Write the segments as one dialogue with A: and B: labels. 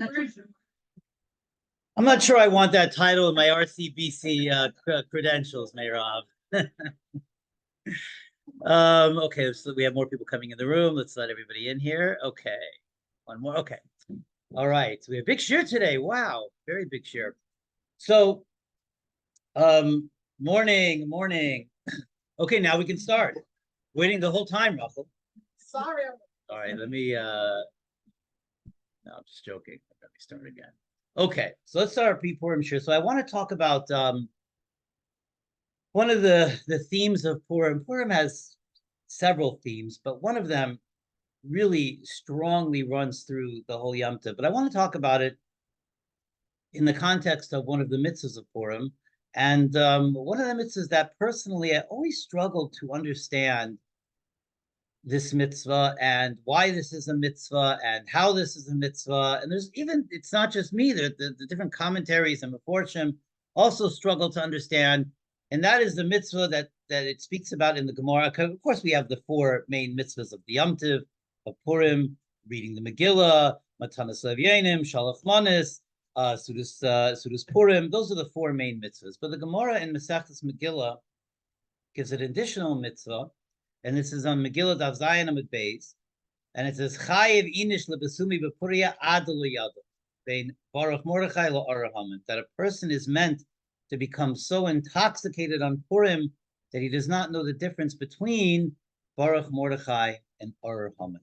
A: I'm not sure I want that title in my RCBC credentials, Mayrav. Okay, so we have more people coming in the room. Let's let everybody in here. Okay, one more. Okay, all right. So we have big shiur today. Wow, very big shiur. So, morning. Okay, now we can start. Waiting the whole time, Russell.
B: Sorry.
A: All right, let me. No, I'm just joking. Let me start again. Okay, so let's start our Purim shiur. So I want to talk about one of the themes of Purim. Purim has several themes, but one of them really strongly runs through the whole Yom Tov. But I want to talk about it in the context of one of the mitzvahs of Purim. And one of the mitzvahs that personally I always struggled to understand this mitzvah and why this is a mitzvah and how this is a mitzvah. And there's even, it's not just me, the different commentaries and Meforshim also struggle to understand. And that is the mitzvah that it speaks about in the Gemara. Of course, we have the four main mitzvahs of the Yom Tov, of Purim, reading the Megillah, Matanas Levyanim, Shalach Manis, Sudas Purim. Those are the four main mitzvahs. But the Gemara in Masechtas Megillah gives an additional mitzvah, and this is on Megillah Daf Zayin Amud Beis, and it says Chayiv Inish lebesumi bepuria ad liyado bein Baruch Mordechai lo Arahaman, that a person is meant to become so intoxicated on Purim that he does not know the difference between Baruch Mordechai and Arahaman.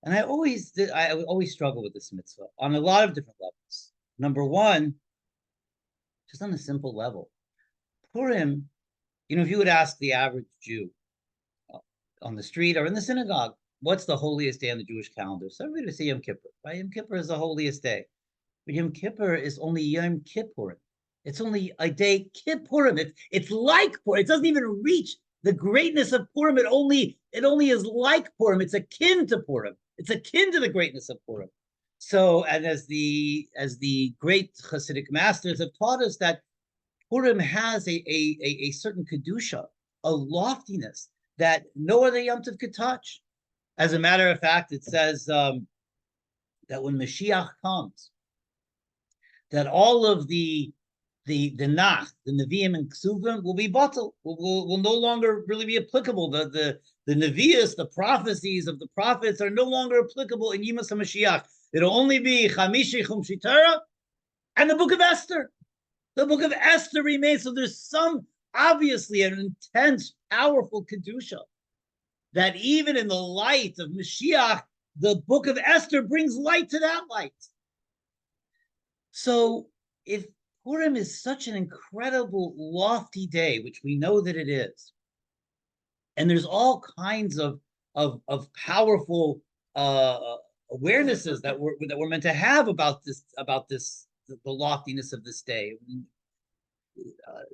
A: And I always struggle with this mitzvah on a lot of different levels. Number one, just on a simple level, Purim, if you would ask the average Jew on the street or in the synagogue, what's the holiest day on the Jewish calendar? So everybody would say Yom Kippur, right? Yom Kippur is the holiest day. But Yom Kippur is only Yom Kippurim. It's only a day Kippurim. It's like Purim. It doesn't even reach the greatness of Purim. It only is like Purim. It's akin to Purim. It's akin to the greatness of Purim. So, and as the great Hasidic masters have taught us, that Purim has a certain kedusha, a loftiness that no other Yom Tov could touch. As a matter of fact, it says that when Mashiach comes, that all of the Nach, the Nevi'im and Ksuvim will be batal, will no longer really be applicable. The Nevi'us, the prophecies of the prophets are no longer applicable in Yimas HaMashiach. It'll only be Chamishi Chum Shitara and the Book of Esther. The Book of Esther remains. So there's obviously an intense, powerful kedusha that even in the light of Mashiach, the Book of Esther brings light to that light. So if Purim is such an incredible, lofty day, which we know that it is, and there's all kinds of powerful awarenesses that we're meant to have about the loftiness of this day,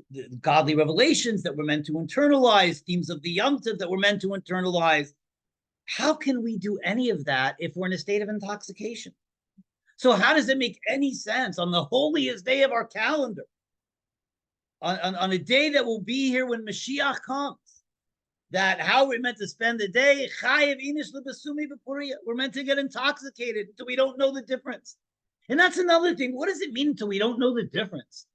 A: the godly revelations that we're meant to internalize, themes of the Yom Tov that we're meant to internalize. How can we do any of that if we're in a state of intoxication? So how does it make any sense on the holiest day of our calendar, on a day that will be here when Mashiach comes, that how we're meant to spend the day? We're meant to get intoxicated until we don't know the difference. And that's another thing. What does it mean until we don't know the difference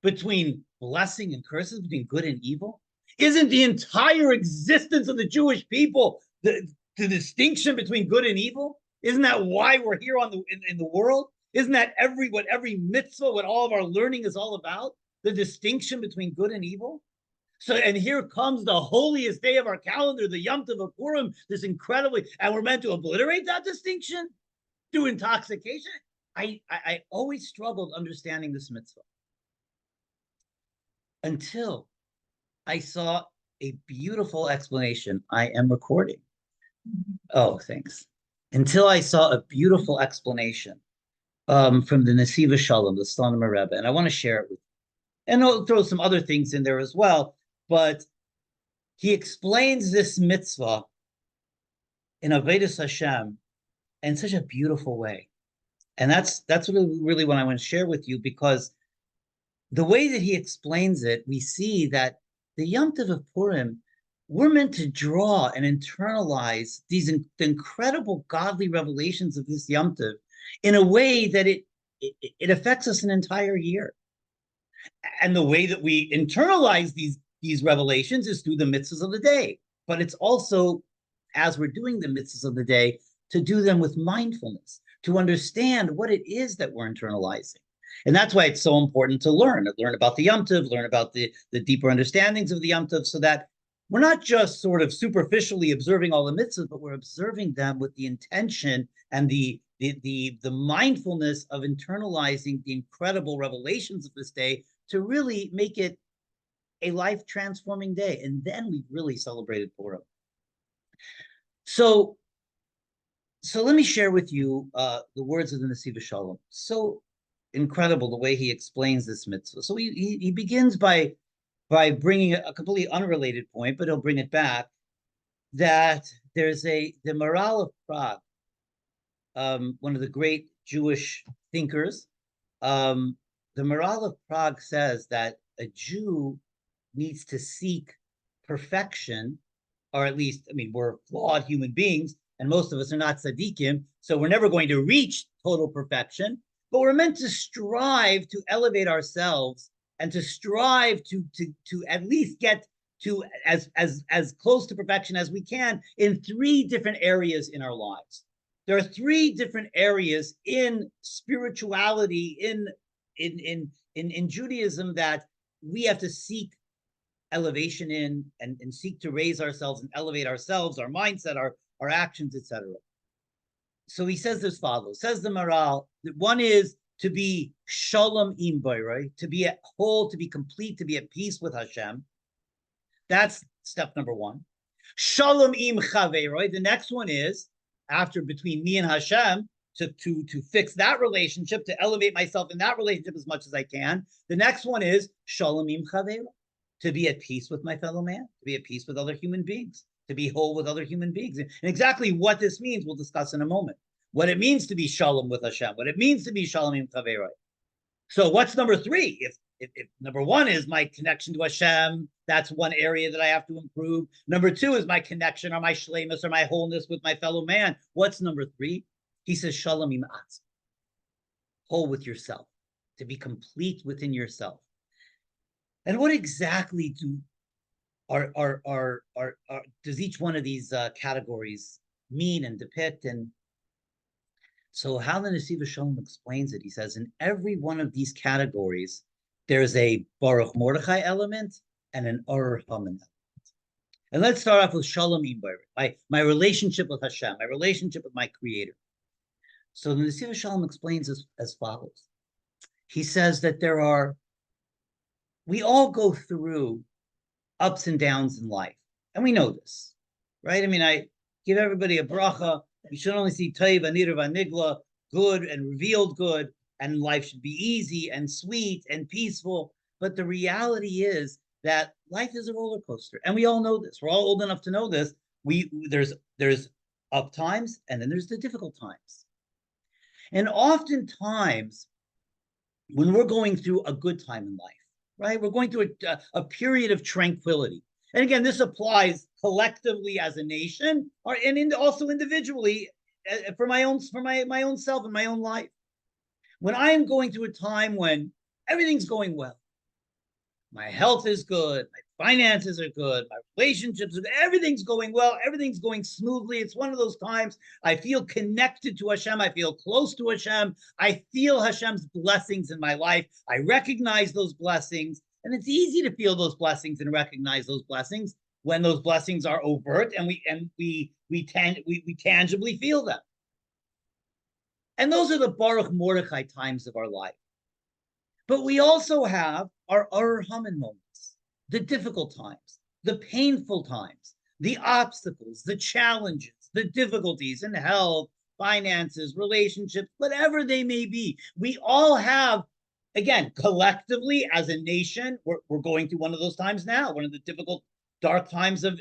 A: between blessing and curses, between good and evil? Isn't the entire existence of the Jewish people the distinction between good and evil? Isn't that why we're here in the world? Isn't that what every mitzvah, what all of our learning is all about? The distinction between good and evil? So, and here comes the holiest day of our calendar, the Yom Tov of Purim, this incredibly, and we're meant to obliterate that distinction through intoxication. I always struggled understanding this mitzvah until I saw a beautiful explanation. I am recording. Oh, thanks. Until I saw a beautiful explanation from the Nesiva Shalom, the Slonim Rebbe, and I want to share it with you. And I'll throw some other things in there as well, but he explains this mitzvah in Avodas Hashem in such a beautiful way. And that's really what I want to share with you, because the way that he explains it, we see that the Yom Tov of Purim, we're meant to draw and internalize these incredible godly revelations of this Yom Tov in a way that it affects us an entire year. And the way that we internalize these revelations is through the mitzvahs of the day. But it's also, as we're doing the mitzvahs of the day, to do them with mindfulness, to understand what it is that we're internalizing. And that's why it's so important to learn about the Yom Tov, learn about the deeper understandings of the Yom Tov, so that we're not just sort of superficially observing all the mitzvahs, but we're observing them with the intention and the mindfulness of internalizing the incredible revelations of this day to really make it a life-transforming day. And then we've really celebrated Purim. So let me share with you the words of the Nesiv Shalom. So incredible the way he explains this mitzvah. So he begins by bringing a completely unrelated point, but he'll bring it back, that there's the Maharal of Prague, one of the great Jewish thinkers. The Maharal of Prague says that a Jew needs to seek perfection, or at least, I mean, we're flawed human beings, and most of us are not tzaddikim, so we're never going to reach total perfection, but we're meant to strive to elevate ourselves and to strive to at least get to as close to perfection as we can in 3 different areas in our lives. There are 3 different areas in spirituality, in Judaism, that we have to seek elevation in, and seek to raise ourselves and elevate ourselves, our mindset, our actions, etc. So he says as follows, says the Maharal, that one is to be shalom im borei, to be at whole, to be complete, to be at peace with Hashem. That's step number 1. Shalom im chaveroi, the next one is, after between me and Hashem, to fix that relationship, to elevate myself in that relationship as much as I can. The next one is shalom im chaveroi, to be at peace with my fellow man, to be at peace with other human beings, to be whole with other human beings. And exactly what this means, we'll discuss in a moment. What it means to be shalom with Hashem, what it means to be shalom im chaveroi. So what's number 3? If number 1 is my connection to Hashem, that's one area that I have to improve. Number 2 is my connection or my shleimus or my wholeness with my fellow man. What's number 3? He says shalom im atzma, whole with yourself, to be complete within yourself. And what exactly does each one of these categories mean and depict? And so how the Nesiv Shalom explains it, he says, in every one of these categories, there's a Baruch Mordechai element and an Ur Haman element. And let's start off with Shalom im borei, my relationship with Hashem, my relationship with my Creator. So the Nesiv Shalom explains as follows. He says that we all go through ups and downs in life. And we know this, right? I mean, I give everybody a bracha. We should only see Tov, Anir, Vanigla, good and revealed good, and life should be easy and sweet and peaceful. But the reality is that life is a roller coaster. And we all know this. We're all old enough to know this. There's up times, and then there's the difficult times. And oftentimes, when we're going through a good time in life, right? We're going through a period of tranquility. And again, this applies collectively as a nation, and also individually for my own self and my own life. When I am going through a time when everything's going well, my health is good, my finances are good, my relationships, everything's going well, everything's going smoothly. It's one of those times I feel connected to Hashem, I feel close to Hashem, I feel Hashem's blessings in my life, I recognize those blessings, and it's easy to feel those blessings and recognize those blessings when those blessings are overt and we tangibly feel them. And those are the Baruch Mordechai times of our life. But we also have our Ur Haman moments, the difficult times, the painful times, the obstacles, the challenges, the difficulties in health, finances, relationships, whatever they may be. We all have, again, collectively as a nation, we're going through one of those times now, one of the difficult, dark times of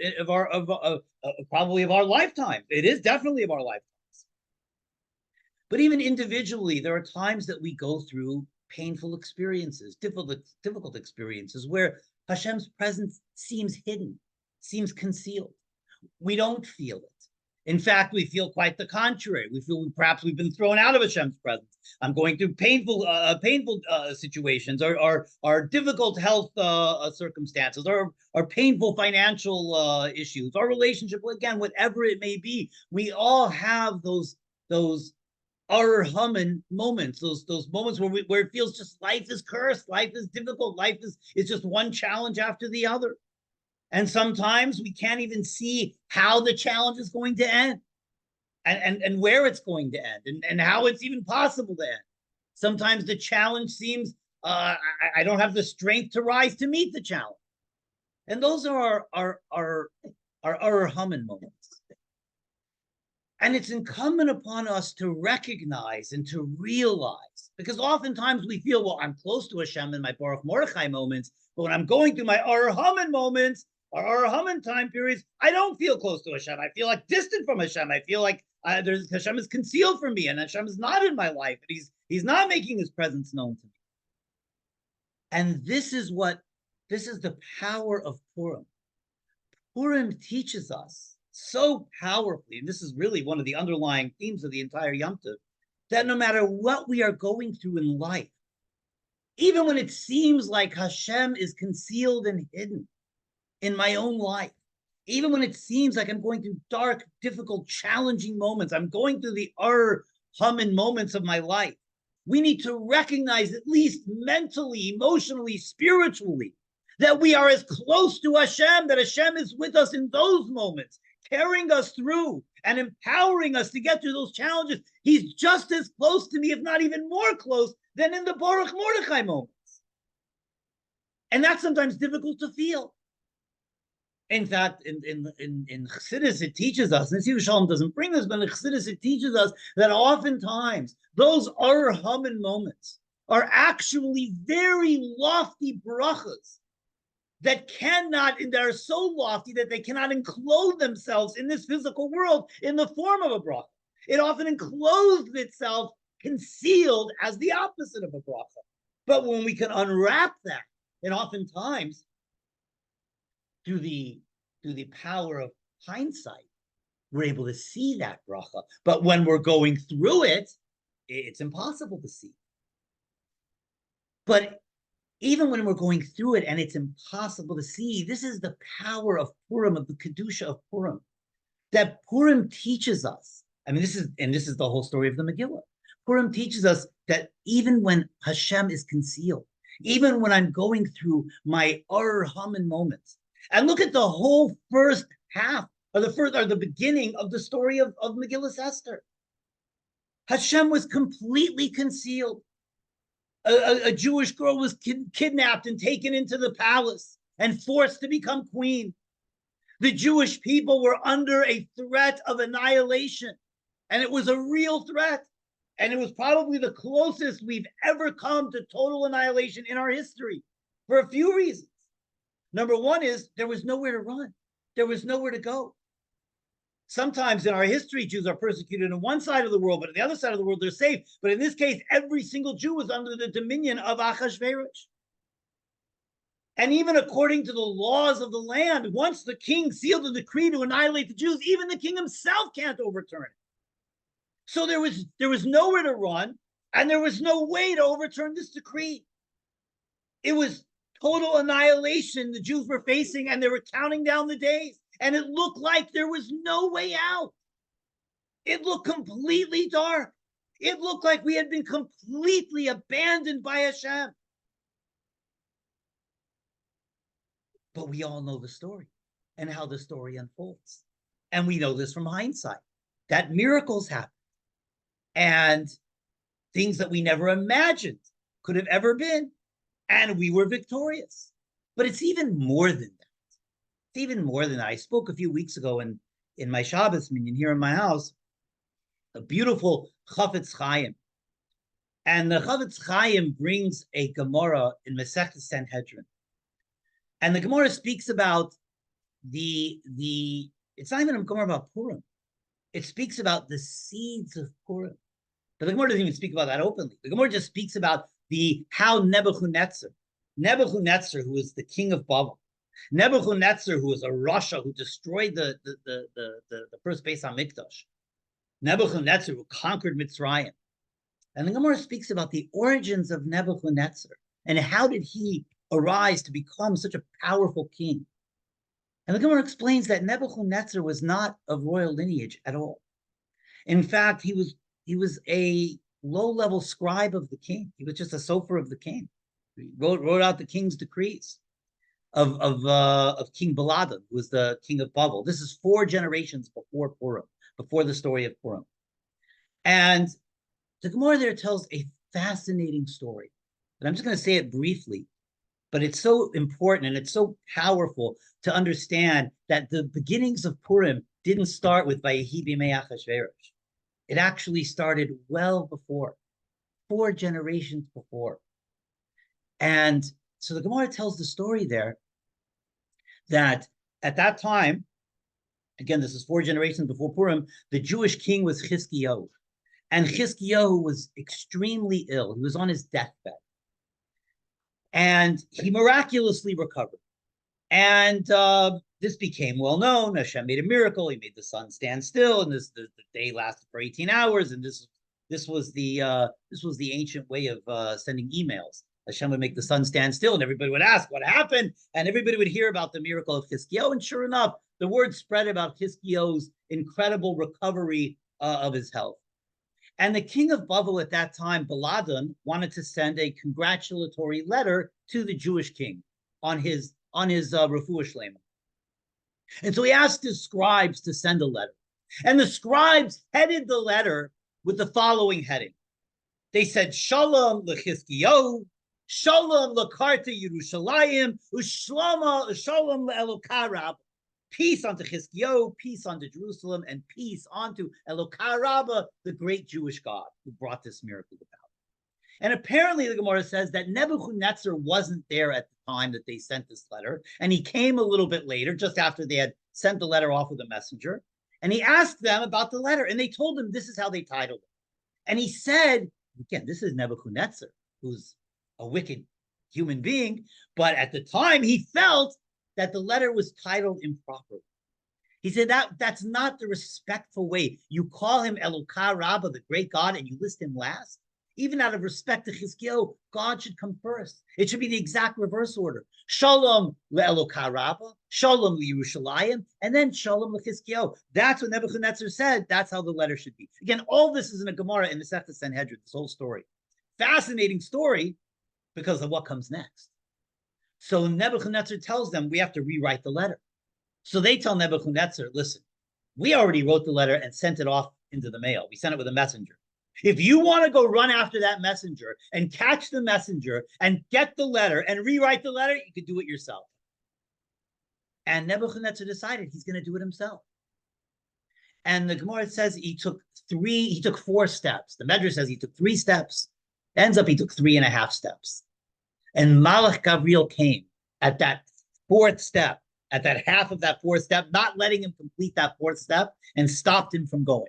A: probably of our lifetime. It is definitely of our lifetimes. But even individually, there are times that we go through painful experiences, difficult experiences where Hashem's presence seems hidden, seems concealed. We don't feel it. In fact, we feel quite the contrary. We feel perhaps we've been thrown out of Hashem's presence. I'm going through painful situations, or difficult health circumstances, or painful financial issues, or relationship, again, whatever it may be. We all have those Arhaman moments, those moments where it feels just life is cursed, life is difficult, life is just one challenge after the other. And sometimes we can't even see how the challenge is going to end, and where it's going to end, and how it's even possible to end. Sometimes the challenge seems, I don't have the strength to rise to meet the challenge. And those are our Haman moments. And it's incumbent upon us to recognize and to realize, because oftentimes we feel, well, I'm close to Hashem in my Baruch Mordechai moments, but when I'm going through my Haman moments, or Haman time periods, I don't feel close to Hashem. I feel like distant from Hashem. I feel like Hashem is concealed from me, and Hashem is not in my life, and He's not making His presence known to me. And this is the power of Purim. Purim teaches us so powerfully, and this is really one of the underlying themes of the entire Yom Tov, that no matter what we are going through in life, even when it seems like Hashem is concealed and hidden in my own life, even when it seems like I'm going through dark, difficult, challenging moments, I'm going through the Haman moments of my life, we need to recognize, at least mentally, emotionally, spiritually, that we are as close to Hashem, that Hashem is with us in those moments, carrying us through and empowering us to get through those challenges. He's just as close to me, if not even more close, than in the Baruch Mordechai moments. And that's sometimes difficult to feel. In fact, in Chassidus, it teaches us, and Shiur Shalom doesn't bring this, but in Chassidus, it teaches us that oftentimes those Haman moments are actually very lofty brachas that are so lofty that they cannot enclose themselves in this physical world in the form of a bracha. It often enclosed itself concealed as the opposite of a bracha. But when we can unwrap that, and oftentimes through the power of hindsight, we're able to see that bracha. But when we're going through it, it's impossible to see. But even when we're going through it and it's impossible to see, this is the power of Purim, of the Kedusha of Purim, that Purim teaches us. I mean, this is the whole story of the Megillah. Purim teaches us that even when Hashem is concealed, even when I'm going through my Haman moments, and look at the whole first half, or the beginning of the story of Megillah Esther. Hashem was completely concealed. A Jewish girl was kidnapped and taken into the palace and forced to become queen. The Jewish people were under a threat of annihilation, and it was a real threat. And it was probably the closest we've ever come to total annihilation in our history, for a few reasons. Number one is there was nowhere to run. There was nowhere to go. Sometimes in our history, Jews are persecuted on one side of the world, but on the other side of the world, they're safe. But in this case, every single Jew was under the dominion of Achashverosh. And even according to the laws of the land, once the king sealed a decree to annihilate the Jews, even the king himself can't overturn it. So there was nowhere to run, and there was no way to overturn this decree. It was total annihilation the Jews were facing, and they were counting down the days. And it looked like there was no way out. It looked completely dark. It looked like we had been completely abandoned by Hashem. But we all know the story and how the story unfolds. And we know this from hindsight, that miracles happened and things that we never imagined could have ever been. And we were victorious. But it's even more than that. It's even more than that. I spoke a few weeks ago in my Shabbos minyan here in my house, a beautiful Chafetz Chaim. And the Chafetz Chaim brings a Gemara in Masechtas Sanhedrin. And the Gemara speaks about it's not even a Gemara about Purim. It speaks about the seeds of Purim. But the Gemara doesn't even speak about that openly. The Gemara just speaks about how Nebuchadnezzar, who was the king of Babel, Nebuchadnezzar, who was a Russia who destroyed the first Beis HaMikdash, Nebuchadnezzar, who conquered Mitzrayim. And the Gemara speaks about the origins of Nebuchadnezzar and how did he arise to become such a powerful king. And the Gemara explains that Nebuchadnezzar was not of royal lineage at all. In fact, he was a low-level scribe of the king. He was just a sofer of the king. He wrote out the king's decrees of King Baladan, who was the king of Babel. This is 4 generations before Purim, before the story of Purim. And the Gemara there tells a fascinating story. And I'm just going to say it briefly, but it's so important and it's so powerful to understand that the beginnings of Purim didn't start with Vayehi b'mei Achashverosh. It actually started well before, 4 generations before. And so the Gemara tells the story there that at that time, again, this is 4 generations before Purim, the Jewish king was Chizkiyahu. And Chizkiyahu was extremely ill. He was on his deathbed. And he miraculously recovered. And this became well known. Hashem made a miracle. He made the sun stand still, and the day lasted for 18 hours. And this was the ancient way of sending emails. Hashem would make the sun stand still, and everybody would ask what happened, and everybody would hear about the miracle of Chizkiyahu. And sure enough, the word spread about Chizkiyahu's incredible recovery of his health. And the king of Babel at that time, Baladan, wanted to send a congratulatory letter to the Jewish king on his refuah shlema. And so he asked his scribes to send a letter. And the scribes headed the letter with the following heading. They said, Shalom lechizkiyahu, Shalom lekarta Yerushalayim, Shalom le'elokarab. Peace unto Chizkiyahu, peace unto Jerusalem, and peace unto Elokarabba, the great Jewish God who brought this miracle about. And apparently the Gemara says that Nebuchadnezzar wasn't there at the time that they sent this letter, and he came a little bit later, just after they had sent the letter off with a messenger, and he asked them about the letter, and they told him this is how they titled it. And he said, again, this is Nebuchadnezzar, who's a wicked human being, but at the time he felt that the letter was titled improperly. He said that's not the respectful way. You call him Elokah Rabbah, the great God, and you list him last. Even out of respect to Chizkiyahu, God should come first. It should be the exact reverse order. Shalom le'Elokah Rabbah, Shalom le'Yerushalayim, and then Shalom le'Chizkiyahu. That's what Nebuchadnezzar said. That's how the letter should be. Again, all this is in a Gemara in the Masechta Sanhedrin, this whole story. Fascinating story because of what comes next. So Nebuchadnezzar tells them, we have to rewrite the letter. So they tell Nebuchadnezzar, listen, we already wrote the letter and sent it off into the mail. We sent it with a messenger. If you want to go run after that messenger and catch the messenger and get the letter and rewrite the letter, you could do it yourself. And Nebuchadnezzar decided he's going to do it himself. And the Gemara says he took 4 steps. The Medrash says he took 3 steps. Ends up he took 3.5 steps. And Malach Gabriel came at that 4th step, at that half of that 4th step, not letting him complete that 4th step, and stopped him from going.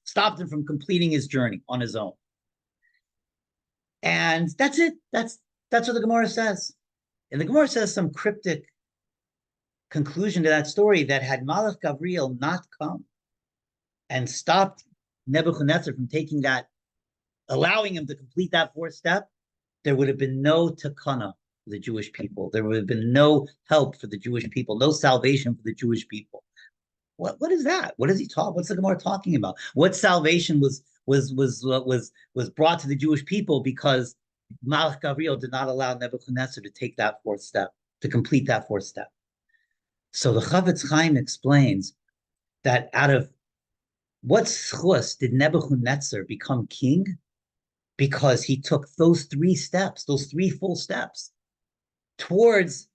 A: Stopped him from completing his journey on his own. And that's it. That's what the Gemara says. And the Gemara says some cryptic conclusion to that story that had Malach Gabriel not come and stopped Nebuchadnezzar from taking that, allowing him to complete that 4th step, there would have been no takana for the Jewish people. There would have been no help for the Jewish people, no salvation for the Jewish people. What is that? What does he talk? What's the Gemara talking about? What salvation was brought to the Jewish people because Malach Gabriel did not allow Nebuchadnezzar to take that 4th step, to complete that 4th step. So the Chavetz Chaim explains that out of what schus did Nebuchadnezzar become king? Because he took those 3 steps, those 3 full steps, towards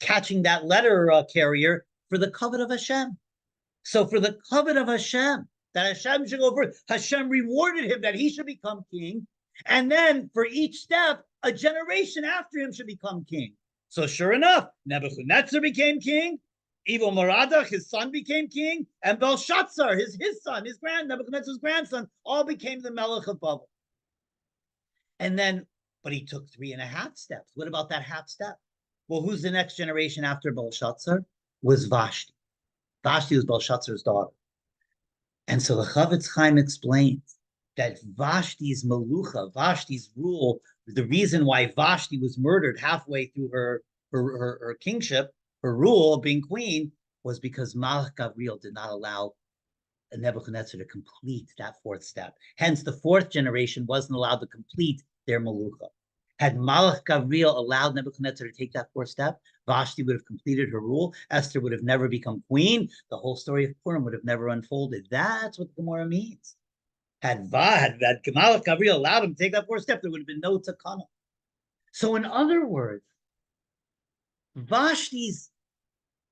A: catching that letter carrier for the covet of Hashem. So for the covet of Hashem, that Hashem should go first, Hashem rewarded him that he should become king. And then for each step, a generation after him should become king. So sure enough, Nebuchadnezzar became king, Evil Merodach, his son, became king, and Belshazzar, his son, Nebuchadnezzar's grandson, all became the Melech of Babel. And then, but he took 3.5 steps. What about that half step? Well, who's the next generation after Belshazzar? Was Vashti. Vashti was Belshazzar's daughter. And so the Chavetz Chaim explains that Vashti's Malucha, Vashti's rule, the reason why Vashti was murdered halfway through her kingship, her rule of being queen, was because Malach Gavriel did not allow Nebuchadnezzar to complete that fourth step. Hence, the fourth generation wasn't allowed to complete their Malucha. Had Malach Gavriel allowed Nebuchadnezzar to take that fourth step, Vashti would have completed her rule. Esther would have never become queen. The whole story of Purim would have never unfolded. That's what the Gemara means. Had Malach Gavriel allowed him to take that fourth step, there would have been no takana. So, in other words, Vashti's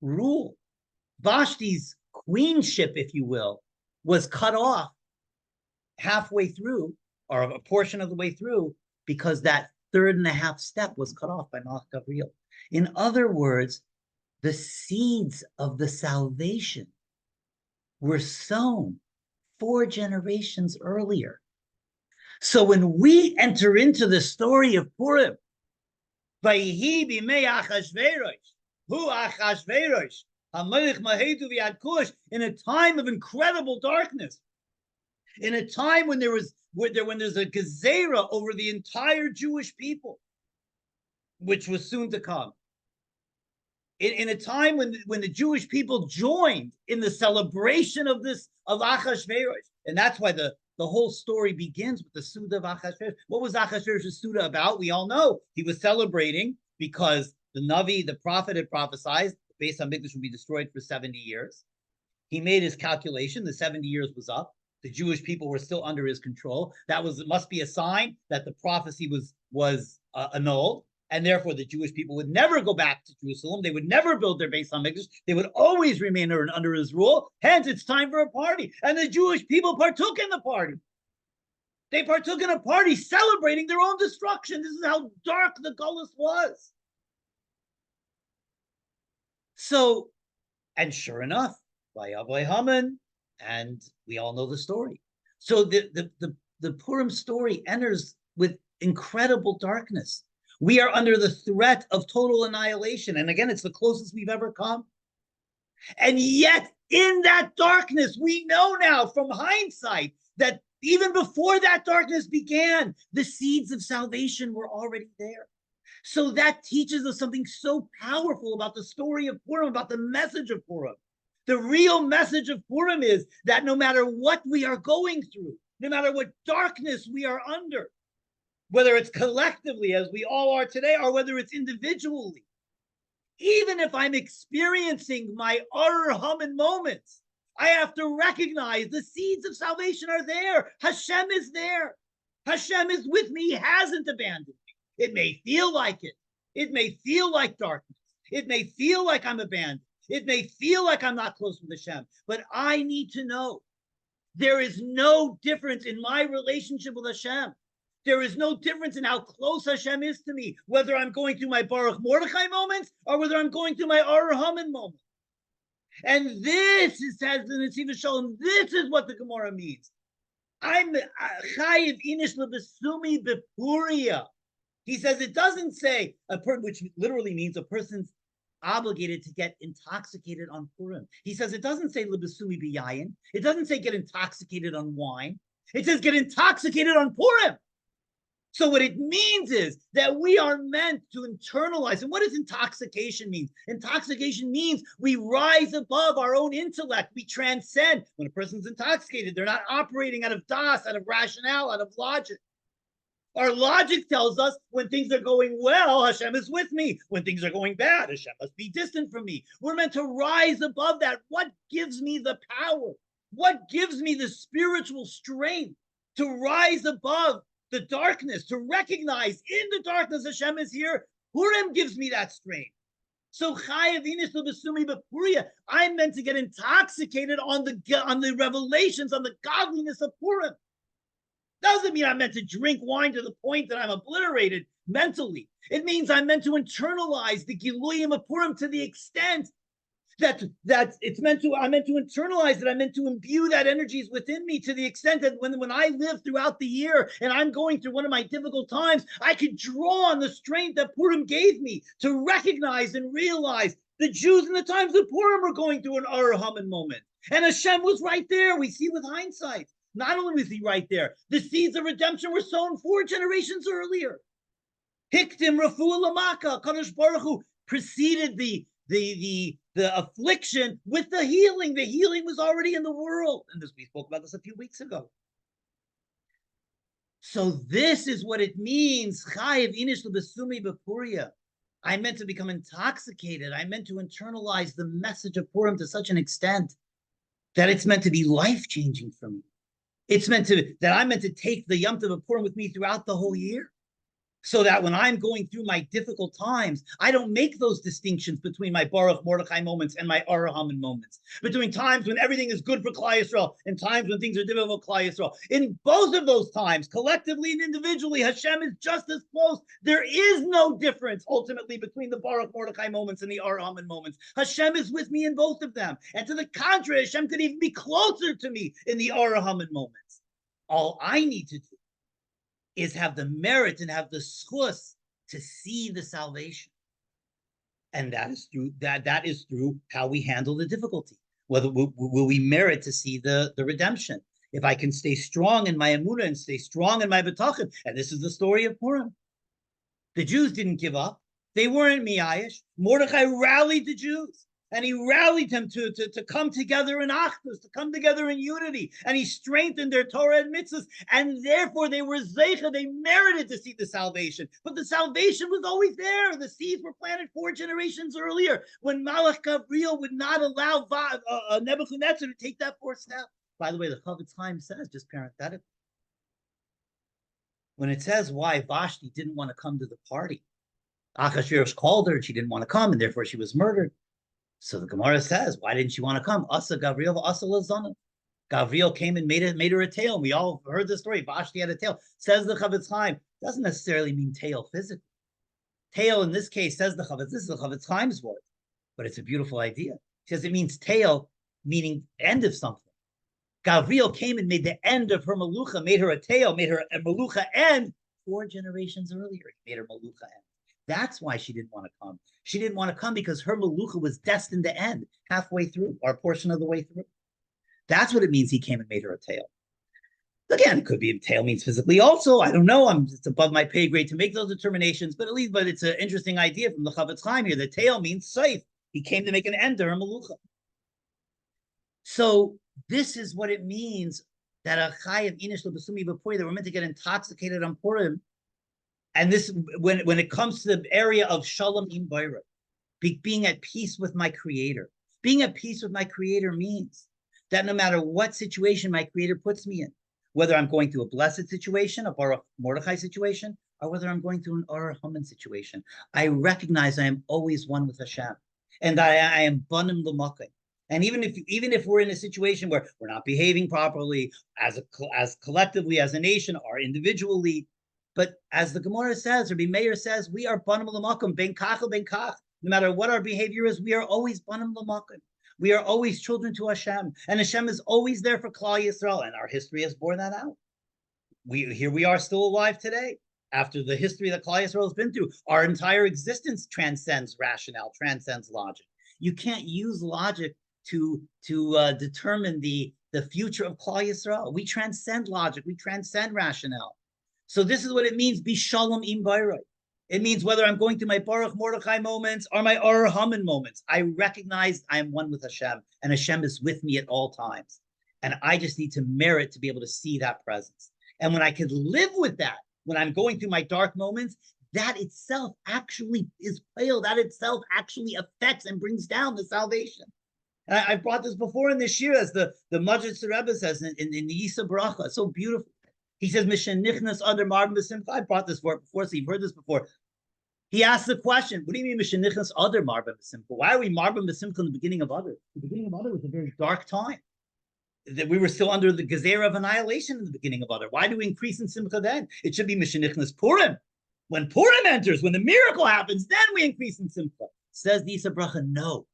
A: rule, Vashti's queenship, if you will, was cut off halfway through, or a portion of the way through, because that third and a half step was cut off by Malach Gavriel. In other words, the seeds of the salvation were sown 4 generations earlier. So when we enter into the story of Purim, in a time of incredible darkness, in a time when there's a gezerah over the entire Jewish people, which was soon to come, in a time when the Jewish people joined in the celebration of Achashverosh, and that's why the whole story begins with the Suda of Achashverosh. What was Achashverosh's Suda about? We all know he was celebrating because the Navi, the prophet, had prophesied based on Mikdash would be destroyed for 70 years. He made his calculation. The 70 years was up. The Jewish people were still under his control. Must be a sign that the prophecy was annulled, and therefore the Jewish people would never go back to Jerusalem. They would never build their base on Mikdash. They would always remain under his rule. Hence, it's time for a party. And the Jewish people partook in the party. They partook in a party celebrating their own destruction. This is how dark the Golus was. So, and sure enough, Vayavai Haman, and we all know the story. So the Purim story enters with incredible darkness. We are under the threat of total annihilation. And again, it's the closest we've ever come. And yet, in that darkness, we know now from hindsight that even before that darkness began, the seeds of salvation were already there. So that teaches us something so powerful about the story of Purim, about the message of Purim. The real message of Purim is that no matter what we are going through, no matter what darkness we are under, whether it's collectively as we all are today, or whether it's individually, even if I'm experiencing my Ar Haman moments, I have to recognize the seeds of salvation are there. Hashem is there. Hashem is with me. He hasn't abandoned me. It may feel like it. It may feel like darkness. It may feel like I'm abandoned. It may feel like I'm not close with Hashem. But I need to know there is no difference in my relationship with Hashem. There is no difference in how close Hashem is to me, whether I'm going through my Baruch Mordechai moments or whether I'm going through my Ar Haman moments. And this, it says in the Tziva Shalom, this is what the Gemara means. I'm chayiv inish lebesumi bepuria. He says it doesn't say which literally means a person's obligated to get intoxicated on Purim. He says it doesn't say lebesumi biyayin. It doesn't say get intoxicated on wine. It says get intoxicated on Purim. So what it means is that we are meant to internalize. And what does intoxication mean? Intoxication means we rise above our own intellect. We transcend. When a person's intoxicated, they're not operating out of das, out of rationale, out of logic. Our logic tells us when things are going well, Hashem is with me. When things are going bad, Hashem must be distant from me. We're meant to rise above that. What gives me the power? What gives me the spiritual strength to rise above the darkness, to recognize in the darkness Hashem is here? Purim gives me that strength. So I'm meant to get intoxicated on the revelations, on the godliness of Purim. Doesn't mean I'm meant to drink wine to the point that I'm obliterated mentally. It means I'm meant to internalize the Giluyim of Purim to the extent It's meant to, I'm meant to internalize it. I'm meant to imbue that energies within me to the extent that when I live throughout the year and I'm going through one of my difficult times, I could draw on the strength that Purim gave me to recognize and realize the Jews in the times of Purim were going through an Arahaman moment. And Hashem was right there. We see with hindsight. Not only was he right there, the seeds of redemption were sown 4 generations earlier. Hiktim Rafu Lamaka, Kadosh Baruch Hu preceded the affliction with the healing. The healing was already in the world. And we spoke about this a few weeks ago. So this is what it means. Chayiv inish lebesumi bepuria. I meant to become intoxicated. I meant to internalize the message of Purim to such an extent that it's meant to be life-changing for me. It's meant to, that I'm meant to take the Yom Tov of Purim with me throughout the whole year. So that when I'm going through my difficult times, I don't make those distinctions between my Baruch Mordechai moments and my Arahaman moments, between times when everything is good for Klal Yisrael and times when things are difficult for Klal Yisrael. In both of those times, collectively and individually, Hashem is just as close. There is no difference ultimately between the Baruch Mordechai moments and the Arahaman moments. Hashem is with me in both of them. And to the contrary, Hashem could even be closer to me in the Arahaman moments. All I need to do is have the merit and have the schus to see the salvation. And that is through how we handle the difficulty. Whether will we merit to see the redemption? If I can stay strong in my emunah and stay strong in my betachon, and this is the story of Purim. The Jews didn't give up. They weren't miyayish. Mordechai rallied the Jews. And he rallied them to come together in achdus, to come together in unity. And he strengthened their Torah and mitzvahs. And therefore they were zeicha, they merited to see the salvation. But the salvation was always there. The seeds were planted 4 generations earlier when Malach Gabriel would not allow Nebuchadnezzar to take that 4th step. By the way, the Chavetz Chaim says, just parenthetically, when it says why Vashti didn't want to come to the party, Achashverosh called her and she didn't want to come, and therefore she was murdered. So the Gemara says, why didn't she want to come? Asa Gabriel, Asa Lazana. Gabriel came and made her a tail. We all heard the story. Vashti had a tail. Says the Chavetz Chaim. Doesn't necessarily mean tail physically. Tail in this case, says the Chavetz. This is the Chavetz Chaim's word. But it's a beautiful idea. He says it means tail, meaning end of something. Gabriel came and made the end of her malucha, made her a tail, made her a malucha end 4 generations earlier. He made her malucha end. That's why she didn't want to come. She didn't want to come because her malucha was destined to end halfway through, or a portion of the way through. That's what it means he came and made her a tail. Again, it could be a tail means physically also. I don't know. It's above my pay grade to make those determinations, but it's an interesting idea from the Chavetz Chaim here. The tail means safe. He came to make an end to her malucha. So this is what it means that a chayav inish lebesumi b'puri, that we're meant to get intoxicated on Purim. And this, when it comes to the area of shalom im bayra, being at peace with my Creator. Being at peace with my Creator means that no matter what situation my Creator puts me in, whether I'm going through a blessed situation, a Baruch Mordechai situation, or whether I'm going through an Or Haman situation, I recognize I am always one with Hashem, and I am banim l'makai. And even if we're in a situation where we're not behaving properly as collectively as a nation or individually, but as the Gemara says, Rabbi Meir says, we are banim l'makom, ben kach ben kach. No matter what our behavior is, we are always banim l'makom. We are always children to Hashem, and Hashem is always there for Klal Yisrael, and our history has borne that out. Here we are still alive today, after the history that Klal Yisrael has been through. Our entire existence transcends rationale, transcends logic. You can't use logic to determine the future of Klal Yisrael. We transcend logic, we transcend rationale. So this is what it means, be shalom im bayrai. It means whether I'm going through my Baruch Mordechai moments or my Or Haman moments, I recognize I am one with Hashem, and Hashem is with me at all times. And I just need to merit to be able to see that presence. And when I could live with that, when I'm going through my dark moments, that itself actually is pale. That itself actually affects and brings down the salvation. And I've brought this before in this year, as the Majid Rebbe says in the Yisa Bracha. It's so beautiful. He says, Mishenichnas under Marbim B'Simcha. I brought this before, so you've heard this before. He asked the question, what do you mean Mishenichnas other Marbim B'Simcha? Why are we Marbim B'Simcha in the beginning of Adar? The beginning of Adar was a very dark time. That we were still under the Gezerah of annihilation in the beginning of Adar. Why do we increase in Simcha then? It should be Mishenichnas Purim. When Purim enters, when the miracle happens, then we increase in Simcha. Says the Yisa Bracha, no.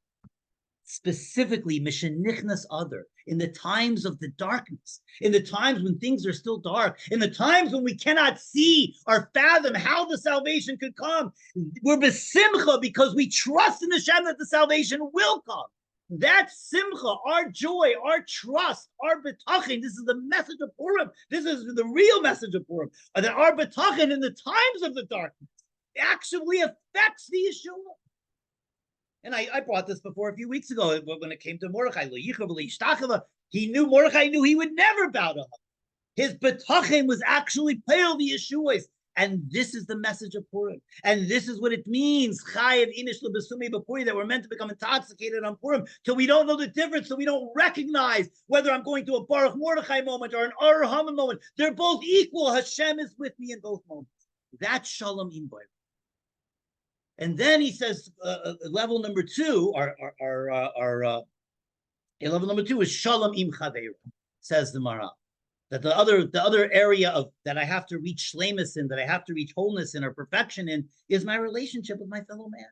A: specifically Mishenichnas other, in the times of the darkness, in the times when things are still dark, in the times when we cannot see or fathom how the salvation could come. We're besimcha because we trust in Hashem that the salvation will come. That simcha, our joy, our trust, our betachin, this is the message of Purim. This is the real message of Purim. That our betachin in the times of the darkness actually affects the Yeshua. And I brought this before a few weeks ago when it came to Mordechai. He knew Mordechai knew he would never bow to him. His betachin was actually pale the Yeshuas. And this is the message of Purim. And this is what it means, that we're meant to become intoxicated on Purim till we don't know the difference, so we don't recognize whether I'm going to a Baruch Mordechai moment or an Ar Haman moment. They're both equal. Hashem is with me in both moments. That's Shalom Im Bayr. And then he says, level number two, level number two is Shalom Im Chaveru, says the Maharal. That the other area of that I have to reach shlemus in, that I have to reach wholeness in or perfection in, is my relationship with my fellow man.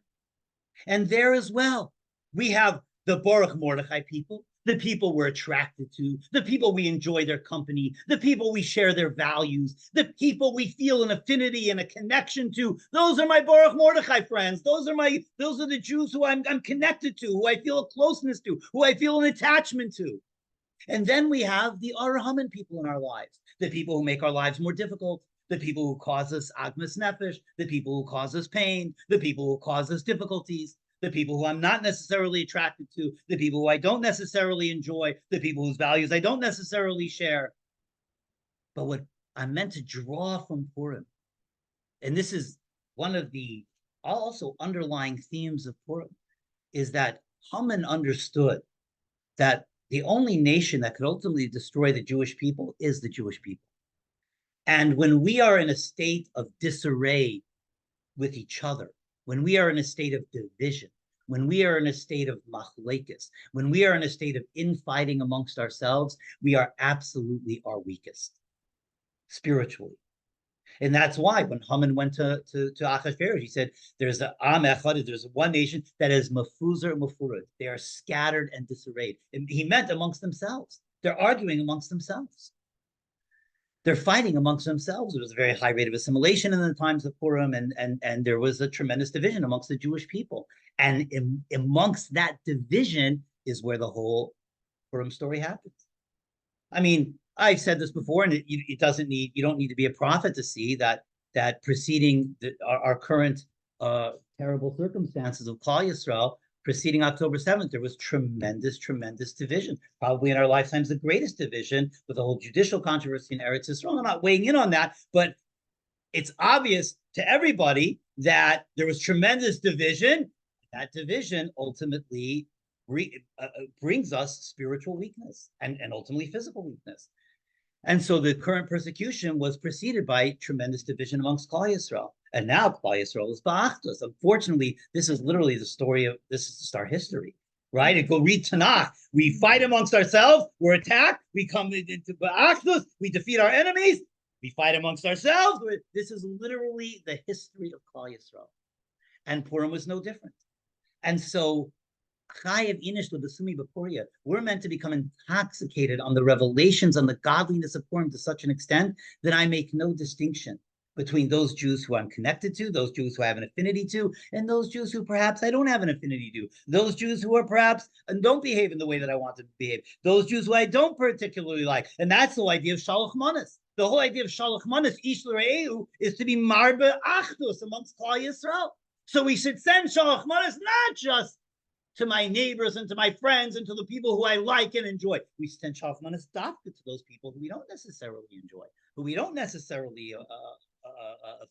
A: And there as well, we have the Baruch Mordechai people, the people we're attracted to, the people we enjoy their company, the people we share their values, the people we feel an affinity and a connection to. Those are my Baruch Mordechai friends. Those are the Jews who I'm connected to, who I feel a closeness to, who I feel an attachment to. And then we have the Ar Haman people in our lives, the people who make our lives more difficult, the people who cause us agmas nefesh, the people who cause us pain, the people who cause us difficulties, the people who I'm not necessarily attracted to, the people who I don't necessarily enjoy, the people whose values I don't necessarily share. But what I'm meant to draw from Purim, and this is one of the also underlying themes of Purim, is that Haman understood that the only nation that could ultimately destroy the Jewish people is the Jewish people. And when we are in a state of disarray with each other, when we are in a state of division, when we are in a state of machlekes, when we are in a state of infighting amongst ourselves, we are absolutely our weakest spiritually. And that's why when Haman went to Achashverosh, he said, there's a Am Echad, there's one nation that is mafuzer mafurad. They are scattered and disarrayed. And he meant amongst themselves. They're arguing amongst themselves. They're fighting amongst themselves. There was a very high rate of assimilation in the times of Purim, and there was a tremendous division amongst the Jewish people. And amongst that division is where the whole Purim story happens. I mean, I've said this before, and you don't need to be a prophet to see that preceding our current terrible circumstances of Klal Yisrael, preceding October 7th, there was tremendous division. Probably in our lifetimes, the greatest division with the whole judicial controversy in Eretz Yisrael. I'm not weighing in on that, but it's obvious to everybody that there was tremendous division. That division ultimately brings us spiritual weakness and ultimately physical weakness. And so the current persecution was preceded by tremendous division amongst Klal Yisrael. And now Klal Yisrael is ba'achdus. Unfortunately, this is literally this is just our history, right? And go read Tanakh. We fight amongst ourselves. We're attacked. We come into ba'achdus. We defeat our enemies. We fight amongst ourselves. This is literally the history of Klal Yisrael. And Purim was no different. And so we're meant to become intoxicated on the revelations, on the godliness of Purim to such an extent that I make no distinction between those Jews who I'm connected to, those Jews who I have an affinity to, and those Jews who perhaps I don't have an affinity to, those Jews who are perhaps don't behave in the way that I want to behave, those Jews who I don't particularly like. And that's the whole idea of Shalach Manas. The whole idea of Shalach Manas, Ish L'Re'ehu, is to be marbe achdus amongst Klal Yisrael. So we should send Shalach Manas not just to my neighbors and to my friends and to the people who I like and enjoy. We send Shalach Manas dafka to those people who we don't necessarily enjoy, who we don't necessarily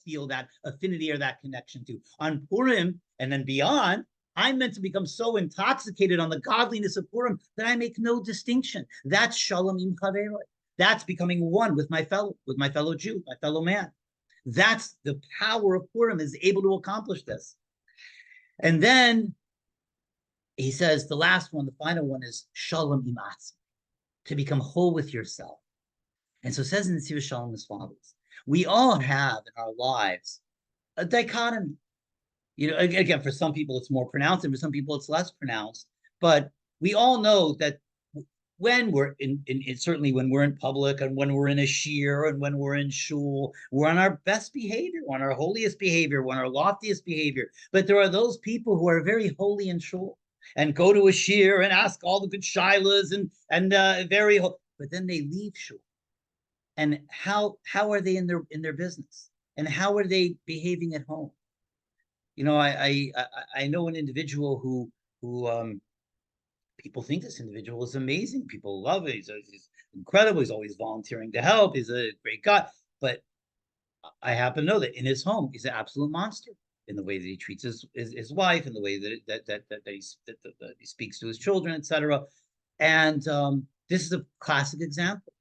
A: feel that affinity or that connection to. On Purim and then beyond, I'm meant to become so intoxicated on the godliness of Purim that I make no distinction. That's Shalom Im Chaveroi. That's becoming one with my fellow Jew, my fellow man. That's the power of Purim, is able to accomplish this. And then he says the last one, the final one, is Shalom Im Atzmi, to become whole with yourself. And so it says in the Tzivah Shalom as follows: we all have in our lives a dichotomy. You know, again, for some people it's more pronounced, and for some people it's less pronounced. But we all know that when we're certainly when we're in public and when we're in a shiur and when we're in shul, we're on our best behavior, on our holiest behavior, on our loftiest behavior. But there are those people who are very holy in shul and go to a shiur and ask all the good shilas and very, but then they leave shul. And how are they in their business? And how are they behaving at home? You know, I know an individual who people think this individual is amazing. People love it. He's incredible. He's always volunteering to help. He's a great guy. But I happen to know that in his home, he's an absolute monster in the way that he treats his wife, in the way that he speaks to his children, etc. And this is a classic example.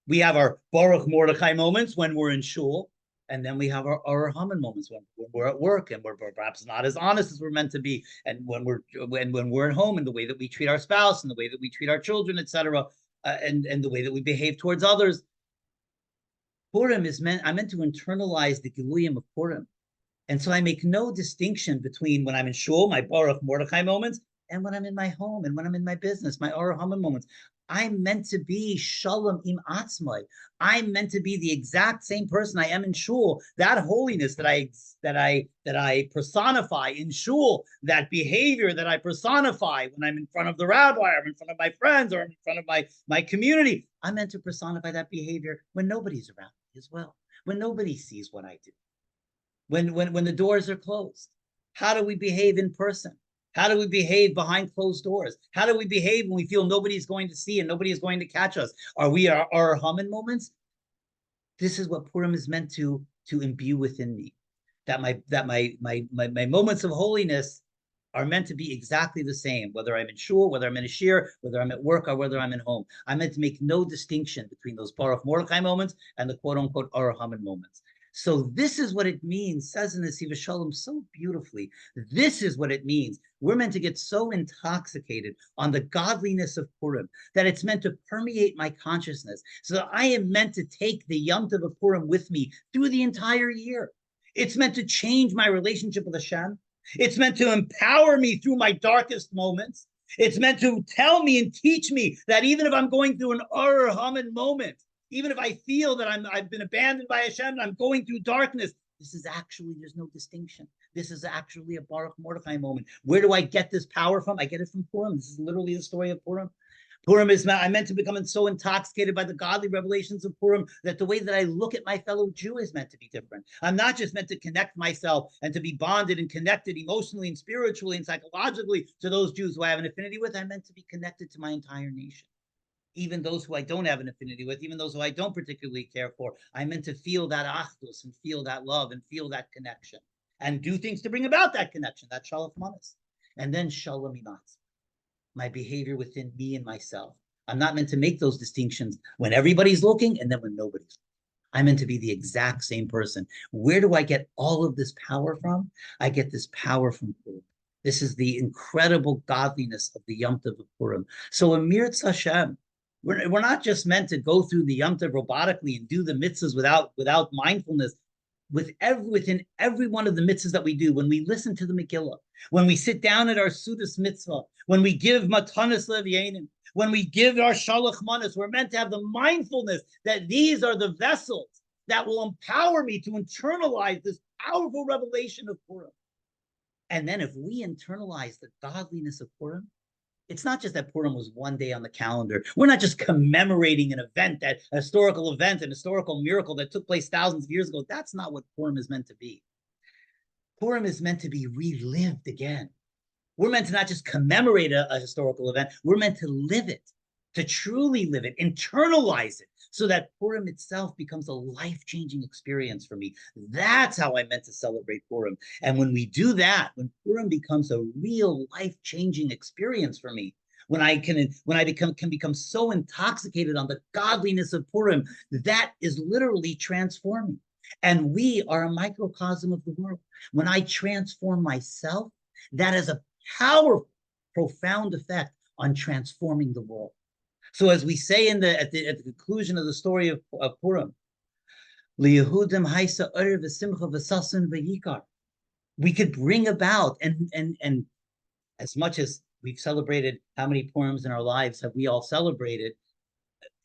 A: We have our Baruch Mordechai moments when we're in shul, and then we have our Haman moments when we're at work and we're perhaps not as honest as we're meant to be, and when we're at home, and the way that we treat our spouse, and the way that we treat our children, etc., and the way that we behave towards others. Purim is I'm meant to internalize the Giluyim of Purim, and so I make no distinction between when I'm in shul, my Baruch Mordechai moments, and when I'm in my home and when I'm in my business, my Or Haman moments. I'm meant to be Shalom im Atzmai. I'm meant to be the exact same person I am in shul. That holiness that I personify in shul, that behavior that I personify when I'm in front of the rabbi, or I'm in front of my friends, or I'm in front of my community. I'm meant to personify that behavior when nobody's around me as well, when nobody sees what I do, when the doors are closed. How do we behave in person? How do we behave behind closed doors? How do we behave when we feel nobody's going to see and nobody is going to catch us? Are we our Haman moments? This is what Purim is meant to imbue within me. That my moments of holiness are meant to be exactly the same, whether I'm in shul, whether I'm in a shiur, whether I'm at work, or whether I'm at home. I'm meant to make no distinction between those Baruch Mordechai moments and the quote unquote Or Haman moments. So this is what it means, says in the Siva Shalom so beautifully. This is what it means. We're meant to get so intoxicated on the godliness of Purim that it's meant to permeate my consciousness. So that I am meant to take the Yom Tov of Purim with me through the entire year. It's meant to change my relationship with Hashem. It's meant to empower me through my darkest moments. It's meant to tell me and teach me that even if I'm going through an Or Haman moment, even if I feel that I've been abandoned by Hashem and I'm going through darkness, this is actually, there's no distinction. This is actually a Baruch Mordechai moment. Where do I get this power from? I get it from Purim. This is literally the story of Purim. Purim is, I'm meant to become so intoxicated by the godly revelations of Purim that the way that I look at my fellow Jew is meant to be different. I'm not just meant to connect myself and to be bonded and connected emotionally and spiritually and psychologically to those Jews who I have an affinity with. I'm meant to be connected to my entire nation. Even those who I don't have an affinity with, even those who I don't particularly care for, I'm meant to feel that achdus and feel that love and feel that connection and do things to bring about that connection, that shalom manas. And then shalom imatz, my behavior within me and myself. I'm not meant to make those distinctions when everybody's looking and then when nobody's looking. I'm meant to be the exact same person. Where do I get all of this power from? I get this power from Purim. This is the incredible godliness of the Yom Tov of Purim. So Amir Hashem, we're not just meant to go through the Yom Tov robotically and do the mitzvahs without mindfulness. Within every one of the mitzvahs that we do, when we listen to the Megillah, when we sit down at our Sudas mitzvah, when we give matanas levyenim, when we give our shalach manas, we're meant to have the mindfulness that these are the vessels that will empower me to internalize this powerful revelation of Purim. And then if we internalize the godliness of Purim, it's not just that Purim was one day on the calendar. We're not just commemorating an event, a historical event, an historical miracle that took place thousands of years ago. That's not what Purim is meant to be. Purim is meant to be relived again. We're meant to not just commemorate a historical event. We're meant to live it, to truly live it, internalize it, so that Purim itself becomes a life-changing experience for me. That's how I meant to celebrate Purim. And when we do that, when Purim becomes a real life-changing experience for me, when I can become so intoxicated on the godliness of Purim, that is literally transforming. And we are a microcosm of the world. When I transform myself, that has a powerful, profound effect on transforming the world. So as we say at the conclusion of the story of Purim, Liyehudim haisa orer v'simcha v'sason v'yikar, we could bring about, and as much as we've celebrated how many Purims in our lives have we all celebrated?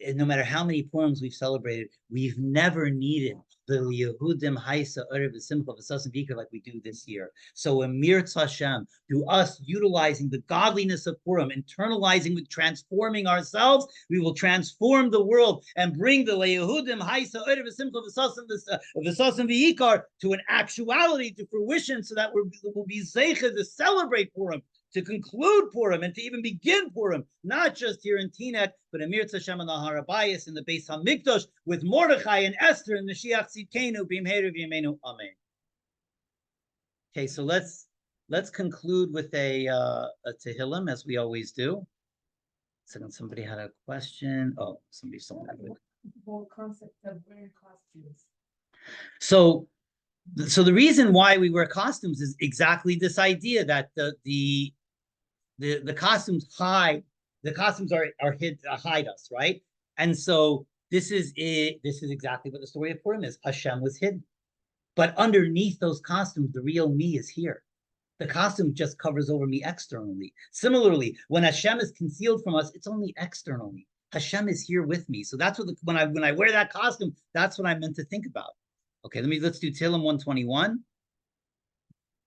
A: And no matter how many Purims we've celebrated, we've never needed the Yehudim Haisa Erev Simcha V'Sasim V'Ikar like we do this year. So Emir Hashem, through us utilizing the godliness of Purim, internalizing with transforming ourselves, we will transform the world and bring the Yehudim Haisa Erev Simcha V'Sasim V'Ikar to an actuality, to fruition, so that we'll be zeicha to celebrate Purim, to conclude Purim, and to even begin Purim, not just here in Teaneck, but in Mirz Hashem and the Harabayas in the Beis Hamikdash with Mordechai and Esther and Mashiach Tzidkenu B'imheru V'yameinu Amen. Okay, so let's conclude with a Tehillim, as we always do. Second, somebody had a question. Oh, somebody still had it.
B: The whole concept of wearing costumes.
A: So the reason why we wear costumes is exactly this idea that the costumes hide, the costumes are hide us, right? And so this is exactly what the story of Purim is. Hashem was hidden, but underneath those costumes, the real me is here. The costume just covers over me externally. Similarly, when Hashem is concealed from us, it's only externally. Hashem is here with me. So that's what when I wear that costume, that's what I'm meant to think about. Okay, let's do Tehillim 121.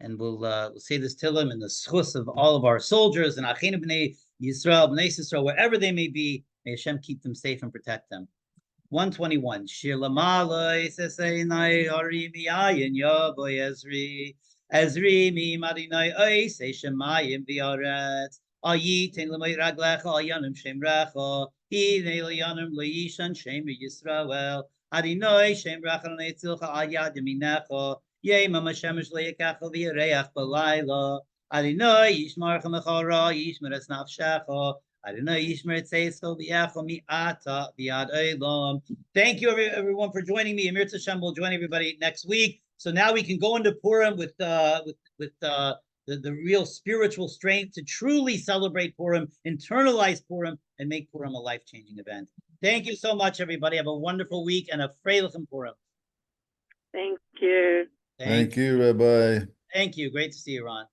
A: And we'll say this Tehillim in the schus of all of our soldiers and Achenu B'nai Yisrael, B'nai Yisrael, wherever they may be. May Hashem keep them safe and protect them. 121. Shir Lamalai Seseinai Arimi Ayin Yaboy Ezri. Ezri mi Madinai Ois Shemayim V'Aretz. Ayitin L'may Raglecha Ayanim Shemrecha. Hidei L'yanim L'yishan Shem Yisrael. Adinoi Shem Rachel Netzilcha Ayad Yaminecha. Yema Mashemesh Leikacha V'Yareach B'Layla. Adinoi Yishmarcha Mechara Yishmer Es Nafshecha. Adonai Yishmer Tzeisko V'Yacha Mi'ata V'Yad Olam. Thank you everyone for joining me. Emir Hashem will join everybody next week. So now we can go into Purim with the real spiritual strength to truly celebrate Purim, internalize Purim, and make Purim a life-changing event. Thank you so much, everybody. Have a wonderful week and a Freilichem Purim.
C: Thank you.
D: Thank you, Rabbi.
A: Thank you. Great to see you, Ron.